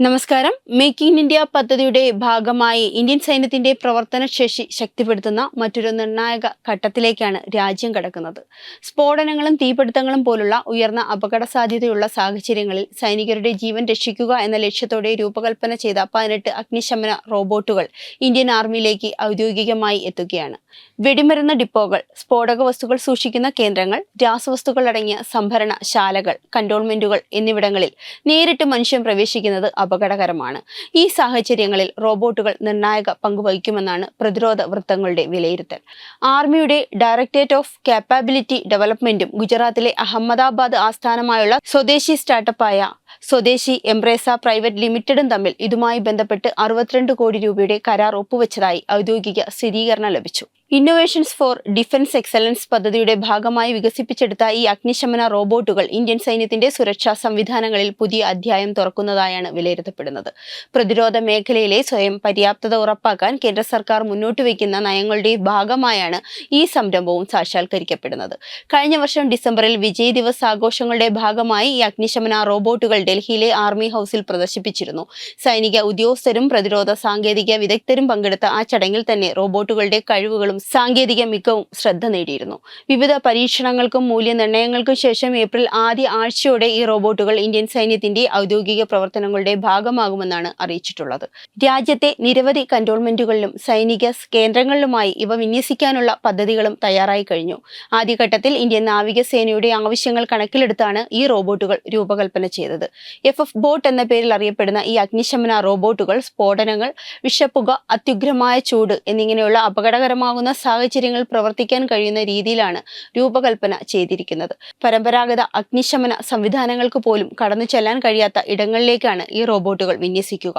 നമസ്കാരം. Make in India പദ്ധതിയുടെ ഭാഗമായി ഇന്ത്യൻ സൈന്യത്തിന്റെ പ്രവർത്തനശേഷി ശക്തിപ്പെടുത്തുന്ന മറ്റൊരു നിർണായക ഘട്ടത്തിലേക്കാണ് രാജ്യം കടക്കുന്നത്. സ്ഫോടനങ്ങളും തീപിടുത്തങ്ങളും പോലുള്ള ഉയർന്ന അപകട സാധ്യതയുള്ള സാഹചര്യങ്ങളിൽ സൈനികരുടെ ജീവൻ രക്ഷിക്കുക എന്ന ലക്ഷ്യത്തോടെ രൂപകൽപ്പന ചെയ്ത 18 അഗ്നിശമന റോബോട്ടുകൾ ഇന്ത്യൻ ആർമിയിലേക്ക് ഔദ്യോഗികമായി എത്തുകയാണ്. വെടിമരുന്ന് ഡിപ്പോകൾ, സ്ഫോടക വസ്തുക്കൾ സൂക്ഷിക്കുന്ന കേന്ദ്രങ്ങൾ, രാസവസ്തുക്കൾ അടങ്ങിയ സംഭരണ ശാലകൾ, കന്റോൺമെന്റുകൾ എന്നിവിടങ്ങളിൽ നേരിട്ട് മനുഷ്യൻ പ്രവേശിക്കുന്നത് അപകടകരമാണ്. ഈ സാഹചര്യങ്ങളിൽ റോബോട്ടുകൾ നിർണായക പങ്കുവഹിക്കുമെന്നാണ് പ്രതിരോധ വൃത്തങ്ങളുടെ വിലയിരുത്തൽ. ആർമിയുടെ ഡയറക്ടറേറ്റ് ഓഫ് കാപ്പബിലിറ്റി ഡെവലപ്മെന്റും ഗുജറാത്തിലെ അഹമ്മദാബാദ് ആസ്ഥാനമായുള്ള സ്വദേശി സ്റ്റാർട്ടപ്പായ സ്വദേശി എംബ്രേസ പ്രൈവറ്റ് ലിമിറ്റഡും തമ്മിൽ ഇതുമായി ബന്ധപ്പെട്ട് 62 കോടി രൂപയുടെ കരാർ ഒപ്പുവെച്ചതായി ഔദ്യോഗിക സ്ഥിരീകരണം ലഭിച്ചു. ഇന്നോവേഷൻസ് ഫോർ ഡിഫൻസ് എക്സലൻസ് പദ്ധതിയുടെ ഭാഗമായി വികസിപ്പിച്ചെടുത്ത ഈ അഗ്നിശമന റോബോട്ടുകൾ ഇന്ത്യൻ സൈന്യത്തിന്റെ സുരക്ഷാ സംവിധാനങ്ങളിൽ പുതിയ അധ്യായം തുറക്കുന്നതായാണ് വിലയിരുത്തപ്പെടുന്നത്. പ്രതിരോധ മേഖലയിലെ സ്വയം പര്യാപ്തത ഉറപ്പാക്കാൻ കേന്ദ്ര സർക്കാർ മുന്നോട്ട് വയ്ക്കുന്ന നയങ്ങളുടെ ഭാഗമായാണ് ഈ സംരംഭവും സാക്ഷാത്കരിക്കപ്പെടുന്നത്. കഴിഞ്ഞ വർഷം ഡിസംബറിൽ വിജയ് ദിവസ് ആഘോഷങ്ങളുടെ ഭാഗമായി ഈ അഗ്നിശമന റോബോട്ടുകൾ ഡൽഹിയിലെ ആർമി ഹൗസിൽ പ്രദർശിപ്പിച്ചിരുന്നു. സൈനിക ഉദ്യോഗസ്ഥരും പ്രതിരോധ സാങ്കേതിക വിദഗ്ധരും പങ്കെടുത്ത ആ ചടങ്ങിൽ തന്നെ റോബോട്ടുകളുടെ കഴിവുകളും സാങ്കേതിക മികവും ശ്രദ്ധ നേടിയിരുന്നു. വിവിധ പരീക്ഷണങ്ങൾക്കും മൂല്യനിർണ്ണയങ്ങൾക്കും ശേഷം ഏപ്രിൽ ആദ്യ ആഴ്ചയോടെ ഈ റോബോട്ടുകൾ ഇന്ത്യൻ സൈന്യത്തിന്റെ ഔദ്യോഗിക പ്രവർത്തനങ്ങളുടെ ഭാഗമാകുമെന്നാണ് അറിയിച്ചിട്ടുള്ളത്. രാജ്യത്തെ നിരവധി കന്റോൺമെന്റുകളിലും സൈനിക കേന്ദ്രങ്ങളിലുമായി ഇവ വിന്യസിക്കാനുള്ള പദ്ധതികളും തയ്യാറായി കഴിഞ്ഞു. ആദ്യഘട്ടത്തിൽ ഇന്ത്യൻ നാവികസേനയുടെ ആവശ്യങ്ങൾ കണക്കിലെടുത്താണ് ഈ റോബോട്ടുകൾ രൂപകൽപ്പന ചെയ്തത്. FF ബോട്ട് എന്ന പേരിൽ അറിയപ്പെടുന്ന ഈ അഗ്നിശമന റോബോട്ടുകൾ സ്ഫോടനങ്ങൾ, വിഷപ്പുക, അത്യുഗ്രമായ ചൂട് എന്നിങ്ങനെയുള്ള അപകടകരമാകുന്ന സാഹചര്യങ്ങൾ പ്രവർത്തിക്കാൻ കഴിയുന്ന രീതിയിലാണ് രൂപകൽപ്പന ചെയ്തിരിക്കുന്നത്. പരമ്പരാഗത അഗ്നിശമന സംവിധാനങ്ങൾക്ക് പോലും കടന്നു ചെല്ലാൻ കഴിയാത്ത ഇടങ്ങളിലേക്കാണ് ഈ റോബോട്ടുകൾ വിന്യസിക്കുക.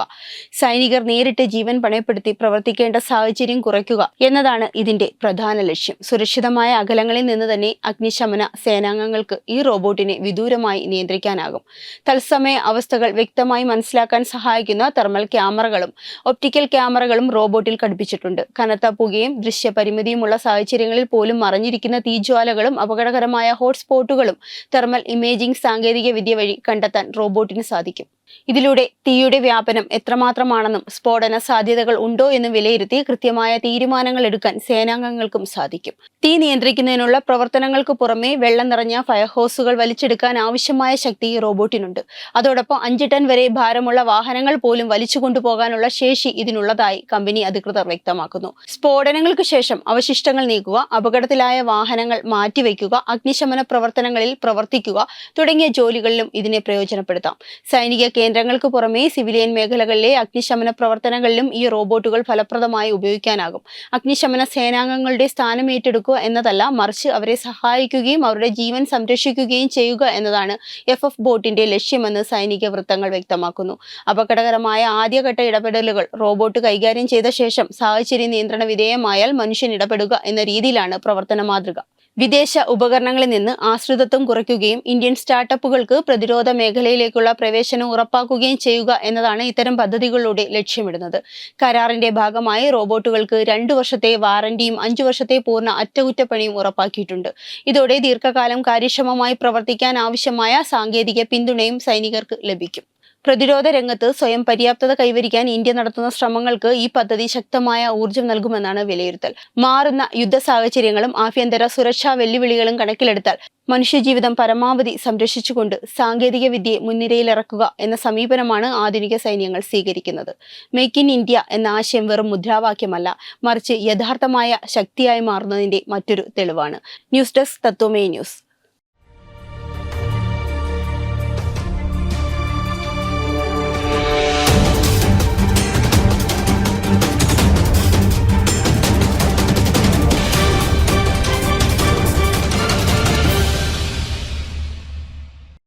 സൈനികർ നേരിട്ട് ജീവൻ പണയപ്പെടുത്തി പ്രവർത്തിക്കേണ്ട സാഹചര്യം കുറയ്ക്കുക എന്നതാണ് ഇതിന്റെ പ്രധാന ലക്ഷ്യം. സുരക്ഷിതമായ അകലങ്ങളിൽ നിന്ന് തന്നെ അഗ്നിശമന സേനാംഗങ്ങൾക്ക് ഈ റോബോട്ടിനെ വിദൂരമായി നിയന്ത്രിക്കാനാകും. തത്സമയ അവസ്ഥകൾ വ്യക്തമായി മനസ്സിലാക്കാൻ സഹായിക്കുന്ന തെർമൽ ക്യാമറകളും ഒപ്റ്റിക്കൽ ക്യാമറകളും റോബോട്ടിൽ ഘടിപ്പിച്ചിട്ടുണ്ട്. കനത്ത പുകയും ദൃശ്യപരിമിതിയുമുള്ള സാഹചര്യങ്ങളിൽ പോലും മറഞ്ഞിരിക്കുന്ന തീജ്വാലകളും അപകടകരമായ ഹോട്ട്സ്പോട്ടുകളും തെർമൽ ഇമേജിംഗ് സാങ്കേതിക വിദ്യ വഴി കണ്ടെത്താൻ റോബോട്ടിന് സാധിക്കും. ഇതിലൂടെ തീയുടെ വ്യാപനം എത്രമാത്രമാണെന്നും സ്ഫോടന സാധ്യതകൾ ഉണ്ടോ എന്നും വിലയിരുത്തി കൃത്യമായ തീരുമാനങ്ങൾ എടുക്കാൻ സേനാംഗങ്ങൾക്കും സാധിക്കും. തീ നിയന്ത്രിക്കുന്നതിനുള്ള പ്രവർത്തനങ്ങൾക്ക് പുറമെ വെള്ളം നിറഞ്ഞ ഫയർഹോസുകൾ വലിച്ചെടുക്കാൻ ആവശ്യമായ ശക്തി ഈ റോബോട്ടിനുണ്ട്. അതോടൊപ്പം 5 ടൺ വരെ ഭാരമുള്ള വാഹനങ്ങൾ പോലും വലിച്ചു കൊണ്ടുപോകാനുള്ള ശേഷി ഇതിനുള്ളതായി കമ്പനി അധികൃതർ വ്യക്തമാക്കുന്നു. സ്ഫോടനങ്ങൾക്ക് ശേഷം അവശിഷ്ടങ്ങൾ നീക്കുക, അപകടത്തിലായ വാഹനങ്ങൾ മാറ്റിവെക്കുക, അഗ്നിശമന പ്രവർത്തനങ്ങളിൽ പ്രവർത്തിക്കുക തുടങ്ങിയ ജോലികളിലും ഇതിനെ പ്രയോജനപ്പെടുത്താം. സൈനിക കേന്ദ്രങ്ങൾക്ക് പുറമെ സിവിലിയൻ മേഖലകളിലെ അഗ്നിശമന പ്രവർത്തനങ്ങളിലും ഈ റോബോട്ടുകൾ ഫലപ്രദമായി ഉപയോഗിക്കാനാകും. അഗ്നിശമന സേനാംഗങ്ങളുടെ സ്ഥാനം ഏറ്റെടുക്കുക എന്നതല്ല, മറിച്ച് അവരെ സഹായിക്കുകയും അവരുടെ ജീവൻ സംരക്ഷിക്കുകയും ചെയ്യുക എന്നതാണ് FF ബോട്ടിന്റെ ലക്ഷ്യമെന്ന് സൈനിക വൃത്തങ്ങൾ വ്യക്തമാക്കുന്നു. അപകടകരമായ ആദ്യഘട്ട ഇടപെടലുകൾ റോബോട്ട് കൈകാര്യം ചെയ്ത ശേഷം സാഹചര്യ നിയന്ത്രണ വിധേയമായാൽ മനുഷ്യൻ ഇടപെടുക എന്ന രീതിയിലാണ് പ്രവർത്തന മാതൃക. വിദേശ ഉപകരണങ്ങളിൽ നിന്ന് ആശ്രിതത്വം കുറയ്ക്കുകയും ഇന്ത്യൻ സ്റ്റാർട്ടപ്പുകൾക്ക് പ്രതിരോധ മേഖലയിലേക്കുള്ള പ്രവേശനം ഉറപ്പാക്കുകയും ചെയ്യുക എന്നതാണ് ഇത്തരം പദ്ധതികളിലൂടെ ലക്ഷ്യമിടുന്നത്. കരാറിന്റെ ഭാഗമായി റോബോട്ടുകൾക്ക് 2 വർഷത്തെ വാറന്റിയും 5 വർഷത്തെ പൂർണ്ണ അറ്റകുറ്റപ്പണിയും ഉറപ്പാക്കിയിട്ടുണ്ട്. ഇതോടെ ദീർഘകാലം കാര്യക്ഷമമായി പ്രവർത്തിക്കാൻ ആവശ്യമായ സാങ്കേതിക പിന്തുണയും സൈനികർക്ക് ലഭിക്കും. പ്രതിരോധ രംഗത്ത് സ്വയം പര്യാപ്തത കൈവരിക്കാൻ ഇന്ത്യ നടത്തുന്ന ശ്രമങ്ങൾക്ക് ഈ പദ്ധതി ശക്തമായ ഊർജ്ജം നൽകുമെന്നാണ് വിലയിരുത്തൽ. മാറുന്ന യുദ്ധ സാഹചര്യങ്ങളും ആഭ്യന്തര സുരക്ഷാ വെല്ലുവിളികളും കണക്കിലെടുത്താൽ മനുഷ്യജീവിതം പരമാവധി സംരക്ഷിച്ചുകൊണ്ട് സാങ്കേതിക വിദ്യയെ മുൻനിരയിലിറക്കുക എന്ന സമീപനമാണ് ആധുനിക സൈന്യങ്ങൾ സ്വീകരിക്കുന്നത്. മേക്ക് ഇൻ ഇന്ത്യ എന്ന ആശയം വെറും മുദ്രാവാക്യമല്ല, മറിച്ച് യഥാർത്ഥമായ ശക്തിയായി മാറുന്നതിന്റെ മറ്റൊരു തെളിവാണ്. ന്യൂസ് ഡെസ്ക് തത്വമേ ന്യൂസ്.